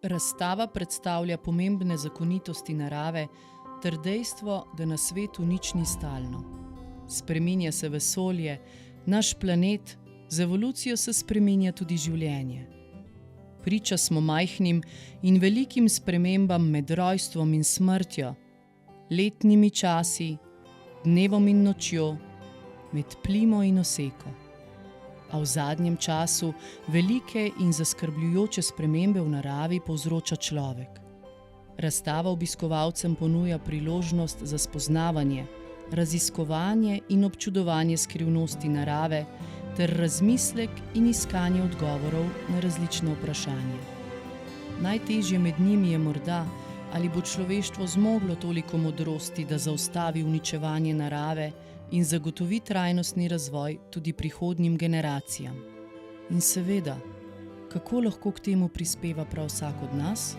Razstava predstavlja pomembne zakonitosti narave ter dejstvo, da na svetu nič ni stalno. Spreminja se vesolje, naš planet, z evolucijo se spreminja tudi življenje. Priča smo majhnim in velikim spremembam med rojstvom in smrtjo, letnimi časi, dnevom in nočjo, med plimo in oseko. A v zadnjem času velike in zaskrbljujoče spremembe v naravi povzroča človek. Razstava obiskovalcem ponuja priložnost za spoznavanje, raziskovanje in občudovanje skrivnosti narave ter razmislek in iskanje odgovorov na različna vprašanja. Najtežje med njimi je morda, ali bo človeštvo zmoglo toliko modrosti, da zaustavi uničevanje narave in zagotovi trajnostni razvoj tudi prihodnjim generacijam. In seveda, kako lahko k temu prispeva prav vsak od nas?